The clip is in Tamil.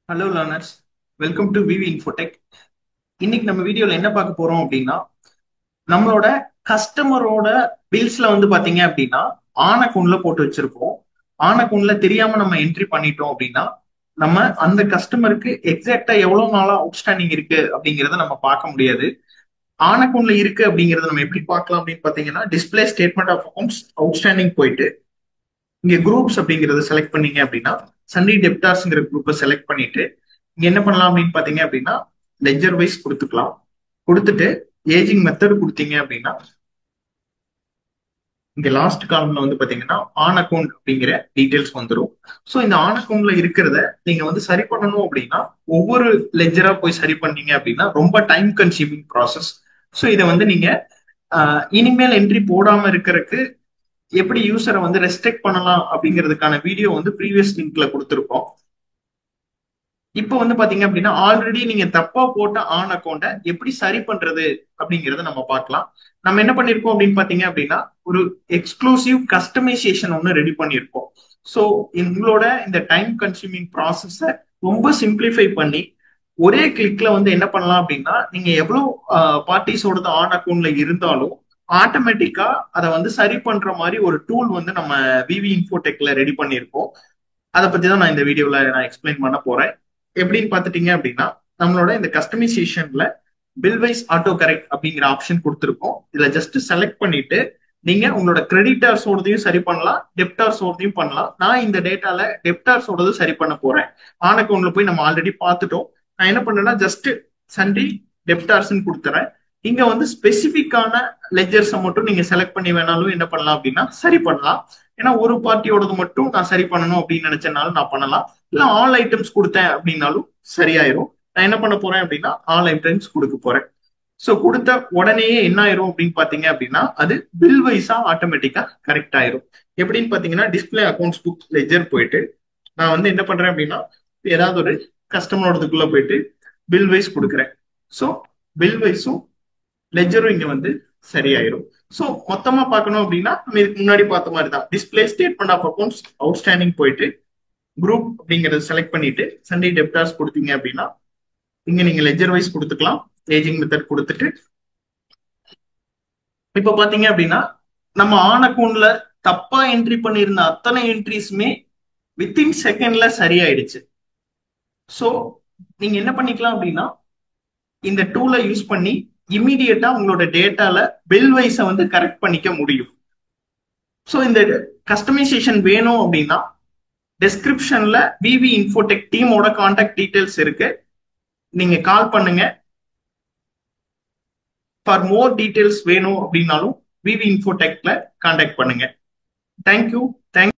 Hello learners, welcome to VV infotech. இன்னைக்கு நம்ம வீடியோல என்ன பார்க்க போறோம் அப்படின்னா, நம்மளோட கஸ்டமரோட பில்ஸ்ல வந்து பாத்தீங்க அப்படின்னா ஆன் அக்கௌண்ட்ல போட்டு வச்சிருப்போம். ஆன் அக்கௌண்ட்ல தெரியாம நம்ம என்ட்ரி பண்ணிட்டோம் அப்படின்னா நம்ம அந்த கஸ்டமருக்கு எக்ஸாக்டா எவ்வளவு நாளா அவுட்ஸ்டாண்டிங் இருக்கு அப்படிங்கறத நம்ம பார்க்க முடியாது. ஆன் அக்கௌண்ட்ல இருக்கு அப்படிங்கறத நம்ம எப்படி பார்க்கலாம் அப்படின்னு பாத்தீங்கன்னா, display statement of accounts outstanding போயிட்டு இங்க குரூப்ஸ் அப்படிங்கறத செலக்ட் பண்ணீங்க அப்படின்னா சன்னி டெப்டார்ஸ்ங்கிற குரூப்பை செலக்ட் பண்ணிட்டு இங்க என்ன பண்ணலாம் அப்படின்னு பாத்தீங்க அப்படின்னா லெஜர் வைஸ் கொடுத்துக்கலாம். கொடுத்துட்டு ஏஜிங் மெத்தட் கொடுத்தீங்க அப்படின்னா இங்க லாஸ்ட் காலம்ல வந்து பாத்தீங்கன்னா ஆன் அக்கௌண்ட் அப்படிங்கிற டீடைல்ஸ் வந்துடும். ஸோ இந்த ஆன் அக்கௌண்ட்ல இருக்கிறத நீங்க வந்து சரி பண்ணணும் அப்படின்னா ஒவ்வொரு லெஜரா போய் சரி பண்ணீங்க அப்படின்னா ரொம்ப டைம் கன்சியூமிங் ப்ராசஸ். ஸோ இதை வந்து நீங்க இனிமேல் என்ட்ரி போடாம இருக்கிறதுக்கு எப்படி யூசரை வந்து ரெஸ்ட்ரிக்ட் பண்ணலாம் அப்படிங்கிறதுக்கான வீடியோ வந்து ப்ரீவியஸ் லிங்க்ல கொடுத்துருக்கோம். இப்போ வந்து பாத்தீங்க அப்படின்னா ஆல்ரெடி நீங்க தப்பா போட்ட ஆன் அக்கௌண்ட்டை எப்படி சரி பண்றது அப்படிங்கறத நம்ம பார்க்கலாம். நம்ம என்ன பண்ணிருக்கோம் அப்படின்னு பாத்தீங்க அப்படின்னா ஒரு எக்ஸ்க்ளூசிவ் கஸ்டமைசேஷன் ஒன்று ரெடி பண்ணியிருக்கோம். ஸோ உங்களோட இந்த டைம் கன்சியூமிங் ப்ராசஸை ரொம்ப சிம்பிளிஃபை பண்ணி ஒரே கிளிக்ல வந்து என்ன பண்ணலாம் அப்படின்னா நீங்க எவ்வளவு பார்ட்டிஸோட ஆன் அக்கௌண்ட்ல இருந்தாலும் ஆட்டோமேட்டிக்கா அதை வந்து சரி பண்ற மாதிரி ஒரு டூல் வந்து நம்ம விவி இன்ஃபோடெக்ல ரெடி பண்ணியிருக்கோம். அதை பத்தி தான் நான் இந்த வீடியோல நான் எக்ஸ்பிளைன் பண்ண போறேன். எப்படின்னு பாத்துட்டீங்க அப்படின்னா நம்மளோட இந்த கஸ்டமைசேஷன்ல பில்வைஸ் ஆட்டோ கரெக்ட் அப்படிங்கிற ஆப்ஷன் கொடுத்துருக்கோம். இதுல ஜஸ்ட் செலக்ட் பண்ணிட்டு நீங்க உங்களோட கிரெடிட்டார்ஸோடதையும் சரி பண்ணலாம், டெப்டார்ஸோடதையும் பண்ணலாம். நான் இந்த டேட்டால டெப்டார்ஸோடது சரி பண்ண போறேன். ஆன் அக்கௌண்ட்ல போய் நம்ம ஆல்ரெடி பார்த்துட்டோம். நான் என்ன பண்றேன்னா ஜஸ்ட் சண்டி டெப்டார்ஸ்ன்னு கொடுத்துறேன். இங்க வந்து ஸ்பெசிபிக்கான லெஜர்ஸை மட்டும் நீங்க செலக்ட் பண்ணி வேணாலும் என்ன பண்ணலாம் அப்படின்னா சரி பண்ணலாம். ஏன்னா ஒரு பார்ட்டியோடது மட்டும் நான் சரி பண்ணணும் அப்படின்னு நினைச்சனாலும் நான் பண்ணலாம். இல்ல ஆல் ஐட்டம்ஸ் கொடுத்தேன் அப்படின்னாலும் சரியாயிரும். நான் என்ன பண்ண போறேன் அப்படின்னா ஆல் ஐட்டம்ஸ் கொடுக்க போறேன். சோ கொடுத்த உடனேயே என்ன ஆயிரும் அப்படின்னு பாத்தீங்க அப்படின்னா அது பில் வைஸா ஆட்டோமேட்டிக்கா கரெக்ட் ஆயிரும். எப்படின்னு பாத்தீங்கன்னா டிஸ்பிளே அக்கௌண்ட்ஸ் புக் லெஜர் போயிட்டு நான் வந்து என்ன பண்றேன் அப்படின்னா ஏதாவது ஒரு கஸ்டமரோடதுக்குள்ள போயிட்டு பில் வைஸ் கொடுக்குறேன். ஸோ பில் வைஸும் லெஜரும் இங்க வந்து சரியாயிரும். ஸோ மொத்தமா பார்க்கணும் அப்படின்னா நம்ம இதுக்கு முன்னாடி பார்த்த மாதிரி தான் display statement of accounts outstanding போயிட்டு குரூப் அப்படிங்கறத செலக்ட் பண்ணிட்டு சண்டே டெப்டார்ஸ் கொடுத்தீங்க அப்படின்னா இங்க நீங்க லெஜர் வைஸ் கொடுத்துக்கலாம். ஏஜிங் மெத்தட் கொடுத்துட்டு இப்ப பாத்தீங்க அப்படின்னா நம்ம ஆன் அக்கௌண்ட்ல தப்பா என்ட்ரி பண்ணியிருந்த அத்தனை என்ட்ரிஸுமே வித்தின் செகண்ட்ல சரியாயிடுச்சு. ஸோ நீங்க என்ன பண்ணிக்கலாம் அப்படின்னா இந்த டூலை யூஸ் பண்ணி இமீடியட்டா உங்களோட டேட்டால பில் வைஸை வந்து கரெக்ட் பண்ணிக்க முடியும். ஸோ இந்த கஸ்டமைசேஷன் வேணும் அப்படின்னா டெஸ்கிரிப்ஷன்ல விவி இன்ஃபோடெக் டீமோட கான்டாக்ட் டீடைல்ஸ் இருக்கு. நீங்க கால் பண்ணுங்க. ஃபார் மோர் டீடைல்ஸ் வேணும் அப்படின்னாலும் விவி இன்ஃபோடெக்ல கான்டாக்ட் பண்ணுங்க. தேங்க்யூ. தேங்க்